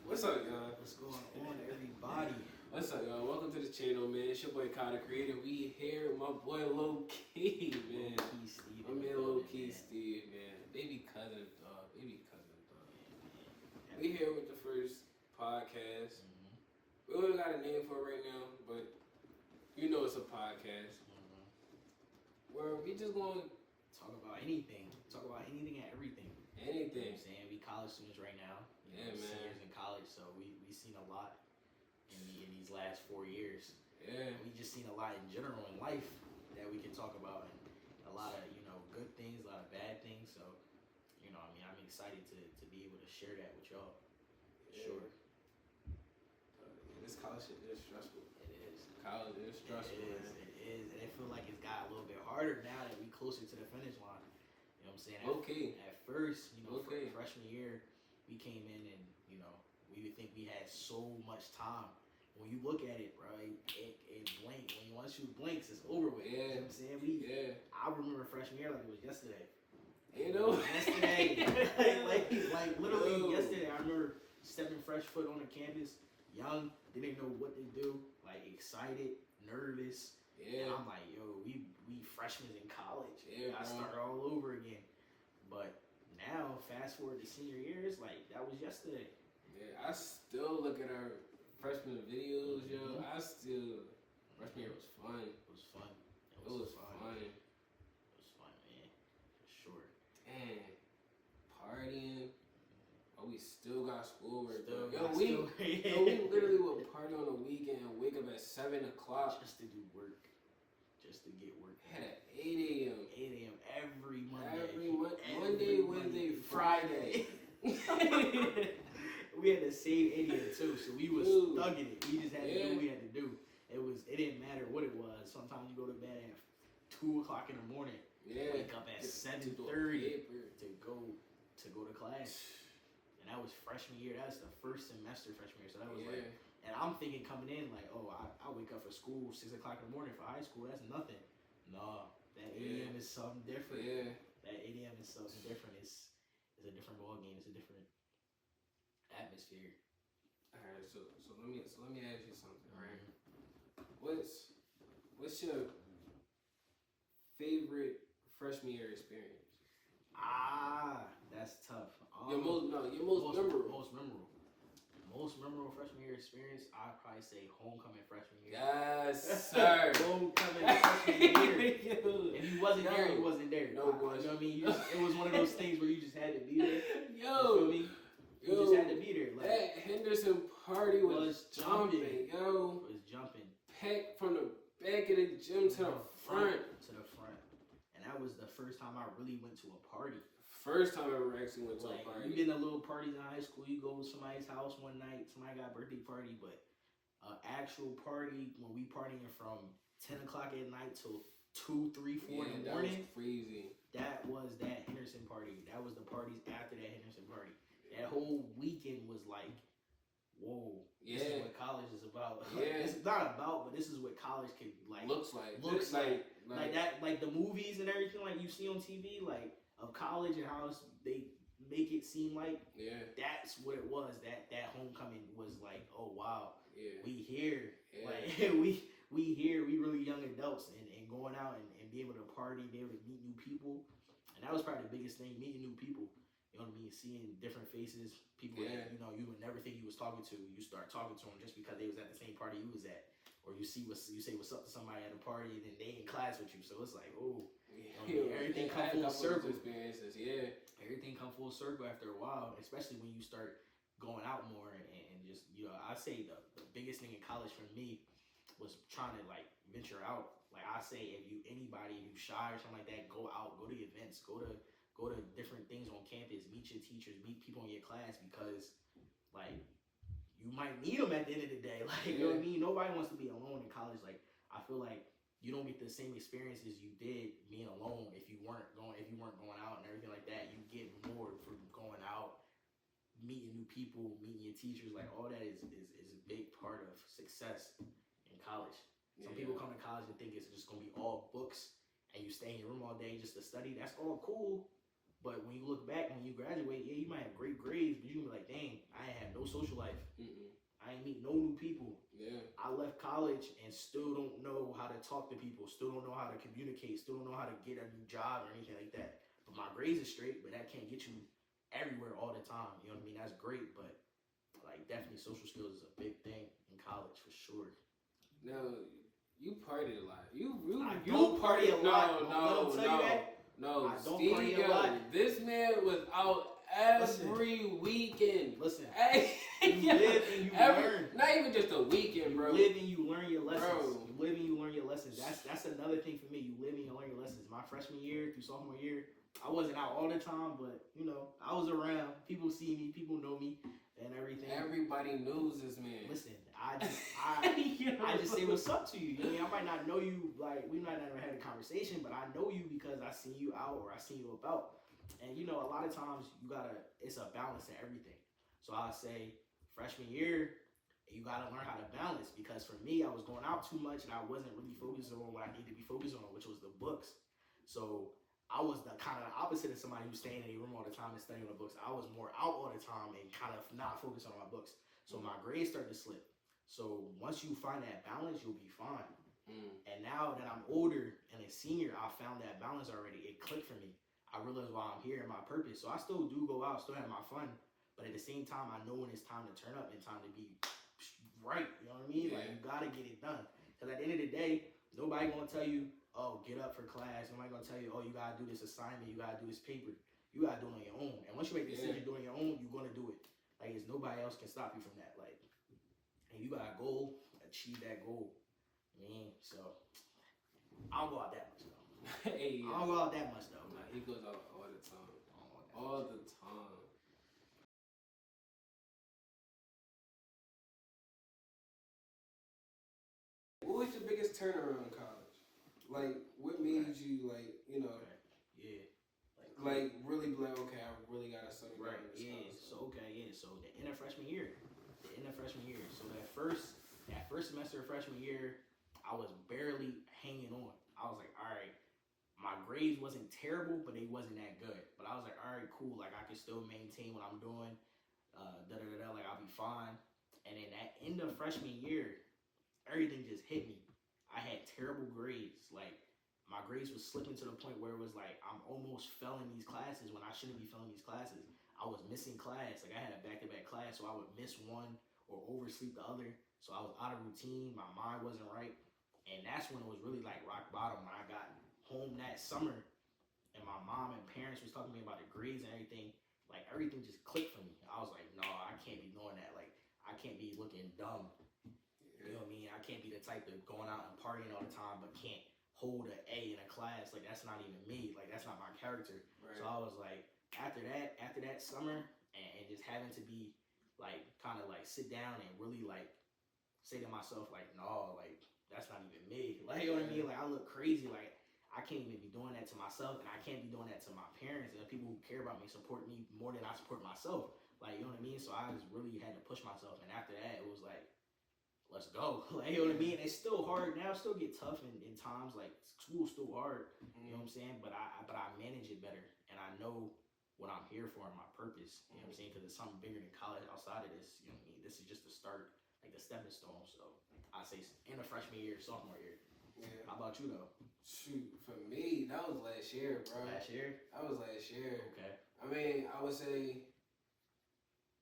What's up, y'all? What's going on, everybody? What's up, y'all? Welcome to the channel, man. It's your boy Kyle Creator. We here with my boy Low Key, man. Low Key Steve. My man Low Key Steve, man. Baby cousin, dog. Baby cousin, dog. We here with the first podcast. We don't got a name for it right now, but you know it's a podcast. Where we just gonna talk about anything. Talk about anything and everything. Anything. You know what I'm saying? We college students right now. Yeah, man. Seniors in college, so we seen a lot in these last 4 years. Yeah. We just seen a lot in general in life that we can talk about, and a lot of good things, a lot of bad things. So I'm excited to be able to share that with y'all. For sure. This college shit is stressful. It is. College is stressful. It is, and I feel like it's got a little bit harder now that we closer to the finish line. You know what I'm saying? Okay. At first, freshman year, we came in and we would think we had so much time. When you look at it, bro, it blinks. Once you blinks, it's over with. Yeah. You know what I'm saying? I remember freshman year like it was yesterday. Yesterday, like literally yesterday. I remember stepping fresh foot on the campus, young, didn't know what to do, like excited, nervous. Yeah. And I'm like, yo, we freshmen in college. Yeah, I start all over again. But now, fast forward to senior year, it's like that was yesterday. Yeah, I still look at our freshman videos, yo. Freshman year was fun. It was fun. It was fun. It was fun, man. For sure. Damn. Partying. Oh, we still got schoolwork. We literally would party on the weekend and wake up at 7 o'clock. Just to do work. Just to get work. Had at 8 a.m. 8 a.m. every Monday. Monday, Wednesday, Friday. We had the same idiot too, so we was thugging it. We just had to do what we had to do. It didn't matter what it was. Sometimes you go to bed at 2 o'clock in the morning. Yeah. Wake up at 7:30 to go to class. And that was freshman year. That's the first semester freshman year. So that was like, and I'm thinking coming in like, oh, I wake up for school 6 o'clock in the morning for high school. That's nothing. No, that 8 a.m. is something different. Yeah. That 8 a.m. is something different. It's a different ball game. It's a different atmosphere. All right, so let me ask you something, right? What's your favorite freshman year experience? That's tough. Your most memorable. Most memorable freshman year experience, I'd probably say homecoming freshman year. Yes, sir. Homecoming freshman year. If you wasn't there, you wasn't there. No, boy. You know what I mean? It was one of those things where you just had to be there. Yo. You feel me? You just had to be there. Like, that Henderson party was jumping, yo. It was jumping. Packed from the back of the gym to the front. And that was the first time I really went to a party. First time I ever actually went to a party. You've been to little parties in high school. You go to somebody's house one night. Somebody got a birthday party. But an actual party, when we partying from 10 o'clock at night till 2, 3, 4 in the morning. That was crazy. That was that Henderson party. That was the parties after that Henderson party. That whole weekend was like, whoa, this is what college is about. Yeah. It's not about, but this is what college could like looks like that, like the movies and everything like you see on TV, like of college and how they make it seem like. Yeah. That's what it was. That homecoming was like, oh wow, we here. Yeah. Like we here. We really young adults and going out and be able to party, be able to meet new people, and that was probably the biggest thing, meeting new people. You know what I mean? Seeing different faces, people that you would never think you was talking to. You start talking to them just because they was at the same party you was at, or you say what's up to somebody at a party, and then they in class with you. So it's like, oh, everything come full circle. Experiences, everything come full circle after a while, especially when you start going out more and just I say the biggest thing in college for me was trying to like venture out. Like I say, if anybody who's shy or something like that, go out, go to events, go to different things on campus, meet your teachers, meet people in your class, because like you might need them at the end of the day. Like you know what I mean? Nobody wants to be alone in college. Like I feel like you don't get the same experiences you did being alone if you weren't going out and everything like that. You get more from going out, meeting new people, meeting your teachers. Like all that is a big part of success in college. Some people come to college and think it's just gonna be all books and you stay in your room all day just to study. That's all cool. But when you look back, when you graduate, yeah, you might have great grades, but you can be like, dang, I ain't have no social life. Mm-mm. I ain't meet no new people. Yeah. I left college and still don't know how to talk to people, still don't know how to communicate, still don't know how to get a new job or anything like that. But my grades are straight, but that can't get you everywhere all the time. You know what I mean? That's great, but like definitely social skills is a big thing in college for sure. Now, you partied a lot. You I you don't party a lot. No, Don't let 'em tell you that. No, I don't Steve, party a lot. this man was out every weekend. Listen, Hey, you live and you learn. Not even just a weekend, bro. You live and you learn your lessons. Bro. You live and you learn your lessons. That's another thing for me. You live and you learn your lessons. My freshman year through sophomore year, I wasn't out all the time, but you know, I was around. People see me, people know me, and everything. Everybody knows this man. Listen, I just say what's up to you. You know what I mean? I might not know you, like we might not have had a conversation, but I know you because I seen you out or I seen you about. And you know, a lot of times it's a balance to everything. So I say freshman year, you gotta learn how to balance because for me, I was going out too much and I wasn't really focused on what I needed to be focused on, which was the books. So I was the kind of opposite of somebody who's staying in a room all the time and studying the books. I was more out all the time and kind of not focused on my books. So my grades started to slip. So once you find that balance, you'll be fine. And now that I'm older and a senior, I found that balance already. It clicked for me. I realized why I'm here and my purpose. So I still do go out, still have my fun. But at the same time, I know when it's time to turn up and time to be right. You know what I mean? Yeah. Like, you got to get it done. Because at the end of the day, nobody going to tell you, oh, get up for class. Nobody going to tell you, oh, you got to do this assignment. You got to do this paper. You got to do it on your own. And once you make the decision doing your own, you're going to do it. Like, there's nobody else can stop you from that. Like, and you got a goal, achieve that goal. I mean, so I don't go out that much, though. Hey, I don't go out that much, though. Nah, he goes out all the time. I don't go out that much. All the time. What was your biggest turnaround in college? Like, what made you, like, you know, Yeah. like really be like, okay, I really gotta settle down Right. in this Yeah. college. So okay. Yeah. So the end of freshman year. So that first semester of freshman year, I was barely hanging on. I was like, all right, my grades wasn't terrible, but they wasn't that good. But I was like, all right, cool. Like I can still maintain what I'm doing. Like I'll be fine. And then at end of freshman year, everything just hit me. I had terrible grades. Like my grades was slipping to the point where it was like I'm almost failing these classes when I shouldn't be failing these classes. I was missing class. Like I had a back-to-back class, so I would miss one or oversleep the other. So I was out of routine. My mind wasn't right. And that's when it was really like rock bottom when I got home that summer and my mom and parents was talking to me about the grades and everything. Like everything just clicked for me. I was like, no, I can't be doing that. Like I can't be looking dumb. You know what I mean? I can't be the type of going out and partying all the time but can't hold an A in a class. Like that's not even me. Like that's not my character. Right. So I was like, after that summer and just having to be like kind of like sit down and really like say to myself like, no, like that's not even me. Like you know what I mean? Like I look crazy. Like I can't even be doing that to myself, and I can't be doing that to my parents and the people who care about me support me more than I support myself. Like you know what I mean? So I just really had to push myself, and after that, it was like, let's go. Like you know what I mean? It's still hard now. It still get tough in times. Like school's still hard. You know what I'm saying? But I manage it better, and I know what I'm here for and my purpose. You know what I'm saying? Because it's something bigger than college outside of this. You know what I mean? This is just the start, like the stepping stone. So I say in the freshman year, sophomore year. Yeah. How about you though? Shoot, for me, that was last year, bro. Last year? That was last year. Okay. I mean, I would say,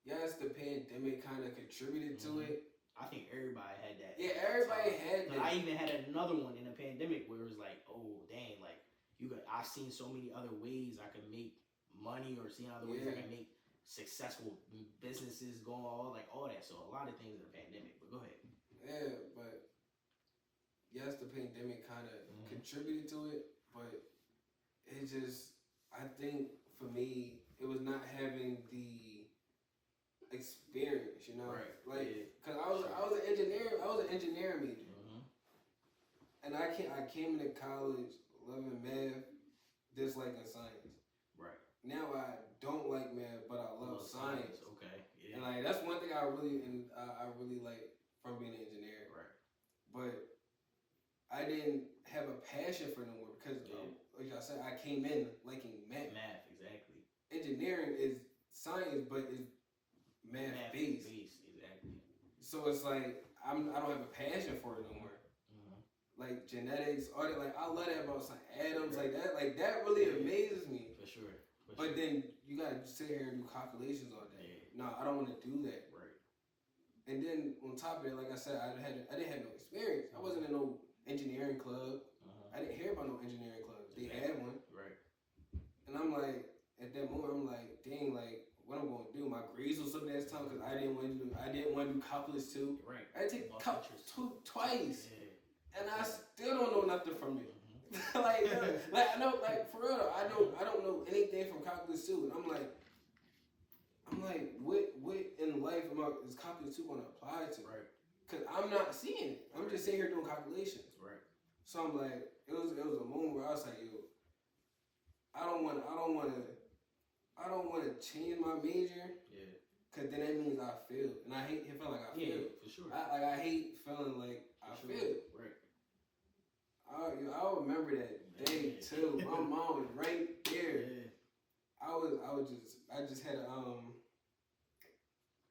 yes, the pandemic kind of contributed to it. I think everybody had that. Yeah, everybody had that. I even had another one in the pandemic where it was like, oh dang, like I've seen so many other ways I could make money or seen other ways I can make successful businesses go all that. So a lot of things in the pandemic. But go ahead. Yeah, but yes, the pandemic kind of contributed to it, but it just, I think for me, it was not having the experience, you know, Right. like because I was an engineering major, and I came into college loving math, disliking science. Right. Now I don't like math, but I love science. Okay. Yeah. And like that's one thing I really like from being an engineer. Right. But I didn't have a passion for it no more because, like I said, I came in liking math. Math, exactly. engineering is science, but it's math based. Exactly. So it's like I don't have a passion for it no more. Like genetics, all that. Like I love that about some atoms, like that. Like that really amazes me. For sure. But then you gotta sit here and do calculations all day. No, I don't want to do that. Right. And then on top of it, like I said, I didn't have no experience. I wasn't in no engineering club. I didn't hear about no engineering clubs. They had one. Right. And I'm like, at that moment, I'm like, dang, like, what I'm gonna do? My grades was up that time because I didn't want to do calculus too. Right. I take calculus twice. Yeah. And I still don't know nothing from it. like I know, like for real, I don't know anything from calculus 2. And I'm like, what in life is calculus 2 gonna apply to? Right. Cause I'm not seeing it. I'm just sitting here doing calculations. Right. So I'm like, it was a moment where I was like, yo, I don't want to change my major. Yeah. Cause then that means I failed, and I hate feeling like I failed. Yeah, for sure. I hate feeling like I failed. Right. I remember that day too. My mom was right there. Yeah. I just had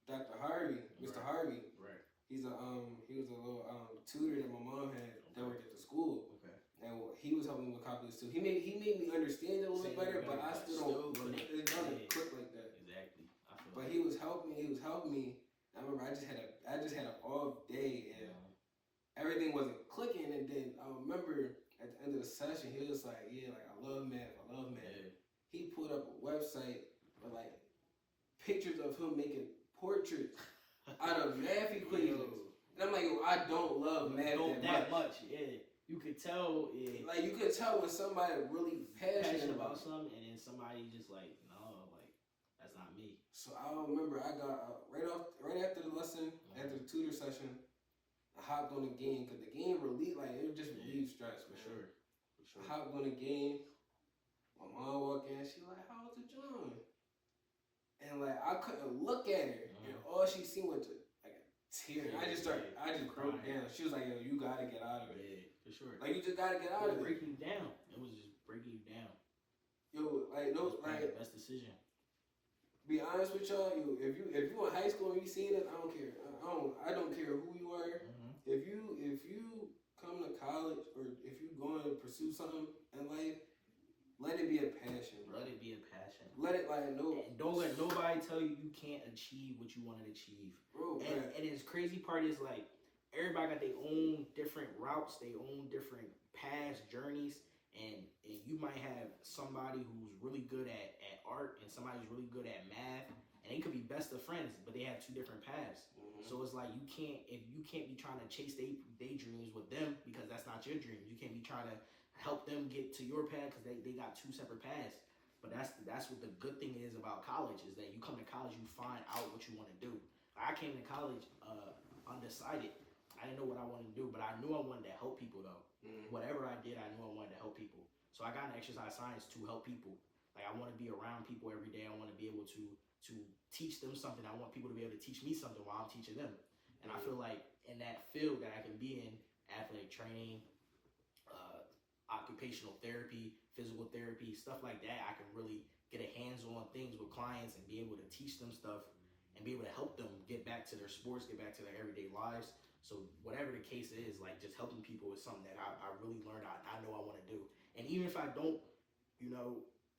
Dr. Harvey, Mr. Harvey. Right. He was a little tutor that my mom had that worked at the school. Okay. And he was helping me with calculus too. He made me understand it a little better, but I still don't. It doesn't click like that. Exactly. But he was helping me. I remember I just had an off day and everything wasn't clicking. And then I remember at the end of the session, he was like, "Yeah, like I love math. Yeah." He put up a website with like pictures of him making portraits out of math equations. And I'm like, yo, I don't love math that much. Yeah. You could tell. Yeah. Like you could tell when somebody really passionate about something, and then somebody just like, no, like that's not me. So I remember I got right after the lesson, after the tutor session, I hopped on the game because the game it just relieved stress. For sure. I hopped on the game. My mom walked in. She like, "How was the drawing?" And like I couldn't look at her, and all she seen was like a tear. I just broke down. She was like, "Yo, you gotta get out of it." Yeah, for sure. Like you just gotta get out of it. Breaking you down. It was just breaking you down. Yo, like no, like the best decision. Be honest with y'all, if you in high school and you seen it, I don't care. I don't care who you are. If you come to college or if you going to pursue something in life, let it be a passion. Bro. Let it be a passion. Let it and don't let nobody tell you you can't achieve what you want to achieve. Bro, and his crazy part is like everybody got their own different routes, their own different paths, journeys. And you might have somebody who's really good at art and somebody who's really good at math, and they could be best of friends, but they have two different paths. So it's like you can't be trying to chase their dreams with them because that's not your dream. You can't be trying to help them get to your path because they got two separate paths. But that's what the good thing is about college is that you come to college, you find out what you want to do. I came to college undecided. I didn't know what I wanted to do, but I knew I wanted to help people though. Whatever I did, I knew I wanted to help people. So I got into exercise science to help people. Like I want to be around people every day. I want to be able to teach them something. I want people to be able to teach me something while I'm teaching them. And I feel like in that field that I can be in, athletic training, occupational therapy, physical therapy, stuff like that, I can really get a hands-on things with clients and be able to teach them stuff and be able to help them get back to their sports, get back to their everyday lives. So whatever the case is, like just helping people is something that I really learned I know I want to do. And even if I don't,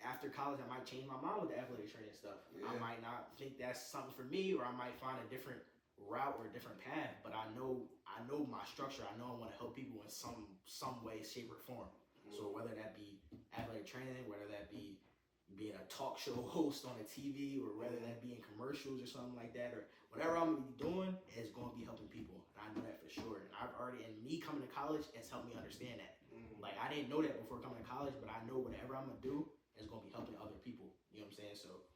after college, I might change my mind with the athletic training stuff. Yeah. I might not think that's something for me, or I might find a different route or a different path. But I know my structure. I know I want to help people in some way, shape, or form. So whether that be athletic training, whether that be being a talk show host on a TV, or whether that be in commercials or something like that, or whatever I'm gonna be doing is going to be helping people. And I know that for sure. And me coming to college has helped me understand that. Like I didn't know that before coming to college, but I know whatever I'm gonna do is gonna be helping other people. You know what I'm saying? So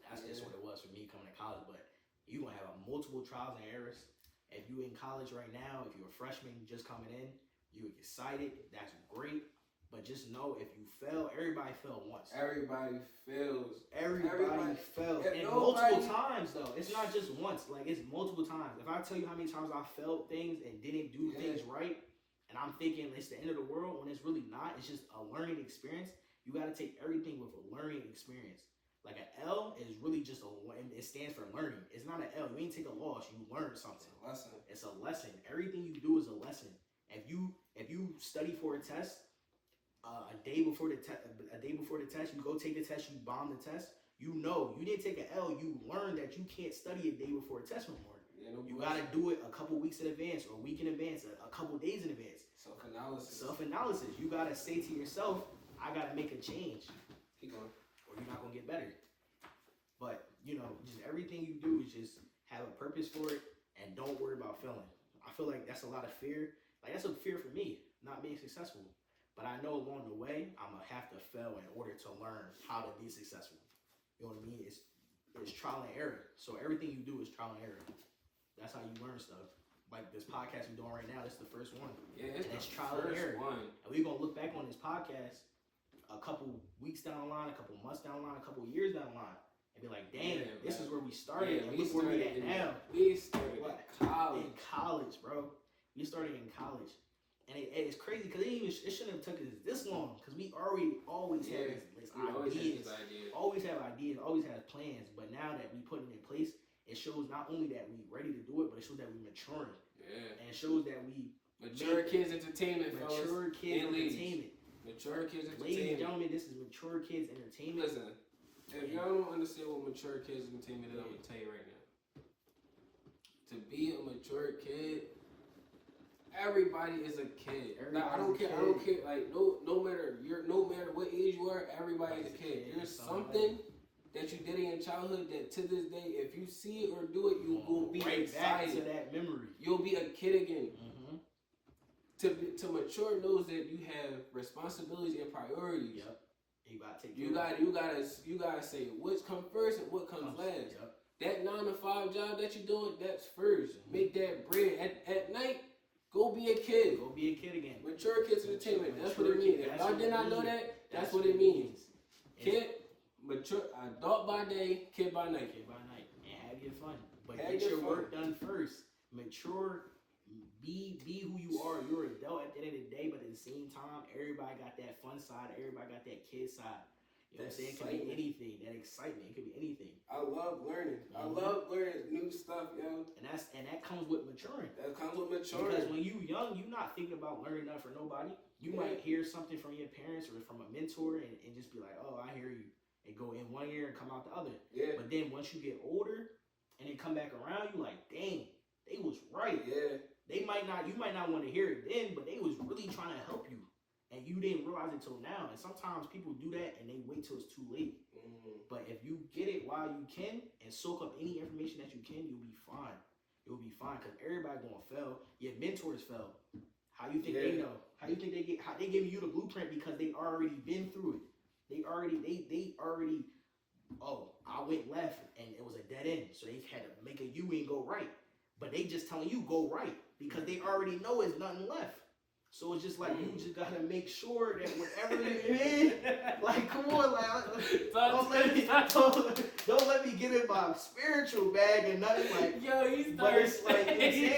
that's just what it was for me coming to college. But you're gonna have multiple trials and errors. If you in college right now, if you're a freshman just coming in, you excited, that's great. But just know if you fail, everybody fell once. Everybody fails. Everybody fails. And multiple times though. It's not just once. Like it's multiple times. If I tell you how many times I failed things and didn't do things right, and I'm thinking it's the end of the world when it's really not, it's just a learning experience. You gotta take everything with a learning experience. Like an L is really just it stands for learning. It's not an L. You ain't take a loss. You learn something. It's a lesson. It's a lesson. Everything you do is a lesson. If you study for a test, a day before the test, you go take the test, you bomb the test. You know you didn't take an L. You learned that you can't study a day before a test no more. Yeah, no, you gotta do it a couple weeks in advance, or a week in advance, a couple days in advance. Self-analysis. You gotta say to yourself, I gotta make a change. Keep going. Or you're not gonna get better. But just everything you do is just have a purpose for it and don't worry about failing. I feel like that's a lot of fear. Like that's a fear for me, not being successful. But I know along the way, I'm gonna have to fail in order to learn how to be successful. You know what I mean? It's trial and error. So everything you do is trial and error. That's how you learn stuff. Like this podcast we're doing right now, this is the first one. Yeah, it's trial and error. And we're gonna look back on this podcast a couple weeks down the line, a couple months down the line, a couple years down the line, and be like, "Damn, this is where we started, and look where we at now." We started in college. In college, bro. We started in college, and it's crazy because it shouldn't have took us this long because we always had this ideas, always have ideas, always have plans. But now that we put it in place, it shows not only that we ready to do it, but it shows that we maturing. Yeah. And it shows that we mature kids entertainment, mature kids entertainment. Mature kids entertainment. Ladies and gentlemen, this is mature kids entertainment. Listen, if y'all don't understand what mature kids entertainment is, I'm gonna tell you right now. To be a mature kid, everybody is a kid. I don't care. Like no matter what age you are, everybody is a kid. There's something that you did in your childhood that to this day, if you see it or do it, you will be excited. Back to that memory. You'll be a kid again. To mature knows that you have responsibilities and priorities. Yep. You gotta take care you gotta say what comes first and what comes last. Yep. That 9 to 5 job that you're doing, that's first. Make that bread. At night, go be a kid. Go be a kid again. Mature kids entertainment. That's what it means. If y'all did not know that, that's what it means. Kid, mature, adult by day, kid by night. Kid by night. And have your fun. But get your work done first. Mature. Be who you are. You're an adult at the end of the day, but at the same time, everybody got that fun side. Everybody got that kid side. You know what I'm saying? It could be anything. That excitement. It could be anything. I love learning. I love learning new stuff, yo. And that comes with maturing. That comes with maturing. Because when you young, you're not thinking about learning nothing for nobody. You might hear something from your parents or from a mentor and just be like, oh, I hear you. And go in one ear and come out the other. Yeah. But then once you get older and then come back around, you like, dang, they was right. Yeah. You might not want to hear it then, but they was really trying to help you. And you didn't realize it till now. And sometimes people do that and they wait till it's too late. But if you get it while you can and soak up any information that you can, you'll be fine. You'll be fine because everybody gonna fail. Your mentors fail. How you think they know? How you think how they giving you the blueprint because they already been through it. They already I went left and it was a dead end. So they had to make a U and go right. But they just telling you go right because they already know it's nothing left. So it's just like you just gotta make sure that whatever you're in, like come on, like don't let me get in my spiritual bag and nothing like. Yo, he's but it's like you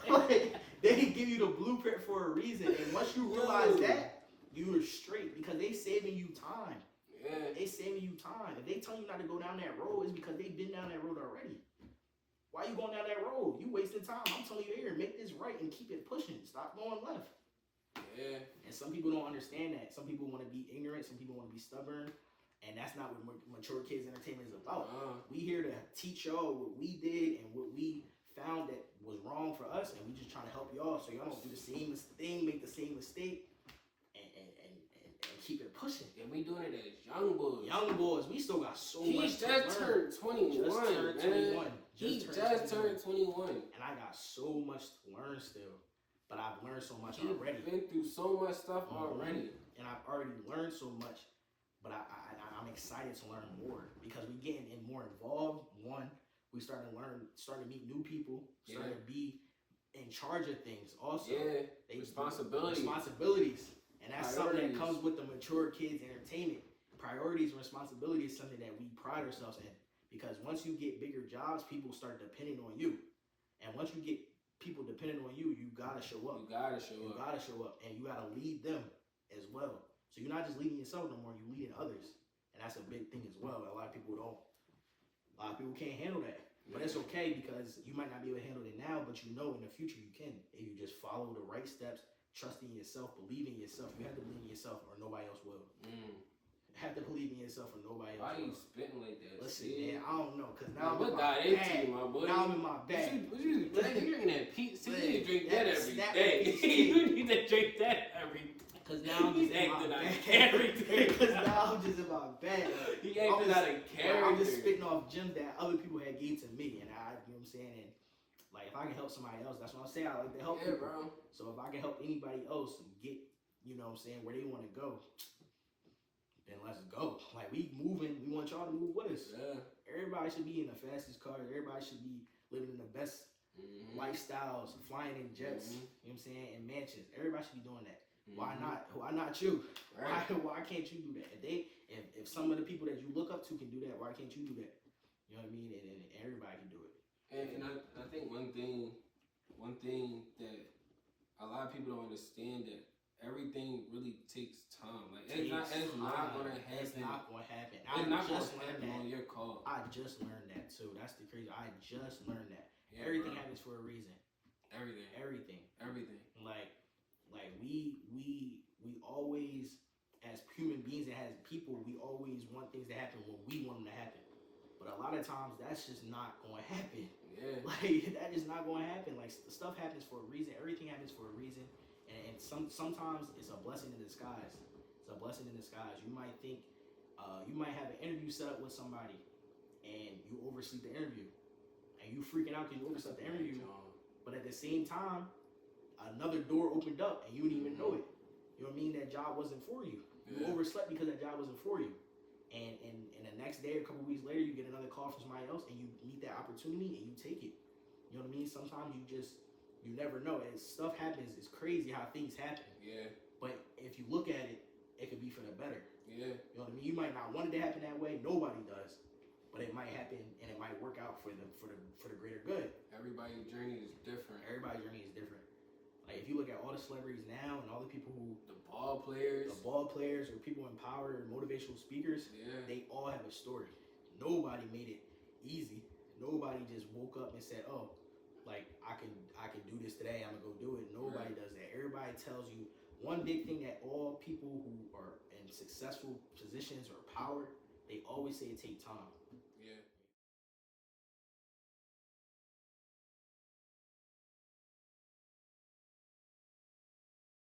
know like they give you the blueprint for a reason, and once you realize that, you're straight because they saving you time. Yeah, they saving you time. If they tell you not to go down that road, it's because they've been down that road already. Why you going down that road? You wasting time. I'm telling you here, make this right and keep it pushing. Stop going left. Yeah. And some people don't understand that. Some people want to be ignorant. Some people want to be stubborn. And that's not what Mature Kids Entertainment is about. We here to teach y'all what we did and what we found that was wrong for us. And we just trying to help y'all so y'all don't do the same thing, make the same mistake, and keep it pushing. And we doing it as young boys. Young boys. We still got so much to learn. He just turned 21, He just turned 21. And I got so much to learn still. But I've learned so much already. You've been through so much stuff already. And I've already learned so much. But I'm excited to learn more. Because we're getting more involved. One, we starting to meet new people. Starting to be in charge of things also. Yeah, responsibilities. And that's something that comes with the Mature Kids Entertainment. Priorities and responsibilities is something that we pride ourselves in. Because once you get bigger jobs, people start depending on you. And once you get people depending on you, you gotta show up. You gotta show up. And you gotta lead them as well. So you're not just leading yourself no more, you're leading others. And that's a big thing as well. A lot of people A lot of people can't handle that. But it's okay because you might not be able to handle it now, but you know in the future you can. If you just follow the right steps, trust in yourself, believe in yourself. You have to believe in yourself or nobody else will. Have to believe in yourself or nobody else Why will. you spitting like that? Listen, man, I don't know. Because now what I'm in got my into bag. you, my boy? Now I'm in my bag. What you drinking that Pete? See, you need to drink that every Snap day. Peach You need to drink that every day. Because now I'm just in my acting out bag. of character. Because now I'm just in my bag. He acting out of character. I'm just spitting off gems that other people had gave to me. And I, you know what I'm saying? And like, if I can help somebody else, that's what I'm saying. I like to help people. Bro. So if I can help anybody else get, you know what I'm saying, where they want to go, then let's go. Like, we moving. We want y'all to move with us. Yeah. Everybody should be in the fastest car. Everybody should be living in the best lifestyles, flying in jets, you know what I'm saying, and mansions. Everybody should be doing that. Why not? Why not you? Right. Why can't you do that? If some of the people that you look up to can do that, why can't you do that? You know what I mean? And everybody can do it. And I think one thing that a lot of people don't understand, that everything really takes time. Like it's not gonna happen. It's not gonna happen. It's not gonna happen on your call. I just learned that too. That's the crazy. I just learned that. Yeah, everything bro. happens for a reason. Everything. Like we always, as human beings and as people, we always want things to happen when we want them to happen. But a lot of times that's just not going to happen. Yeah. Like that is not going to happen. Like stuff happens for a reason. Everything happens for a reason. And sometimes it's a blessing in disguise. It's a blessing in disguise. You might think, you might have an interview set up with somebody, and you oversleep the interview, and you freaking out because you overslept the interview. But at the same time, another door opened up and you didn't even know it. You know what I mean? That job wasn't for you. You overslept because that job wasn't for you. And the next day, a couple weeks later, you get another call from somebody else and you meet that opportunity and you take it. You know what I mean? Sometimes you never know. As stuff happens, it's crazy how things happen. Yeah. But if you look at it, it could be for the better. Yeah. You know what I mean? You might not want it to happen that way. Nobody does. But it might happen and it might work out for the greater good. Everybody's journey is different. Everybody's journey is different. Like if you look at all the celebrities now and all the people who The ball players or people in power or motivational speakers, Yeah. they all have a story. Nobody made it easy. Nobody just woke up and said, "Oh, like I can do this today. I'm gonna go do it." Nobody does that. Everybody tells you one big thing that all people who are in successful positions or power, they always say it takes time.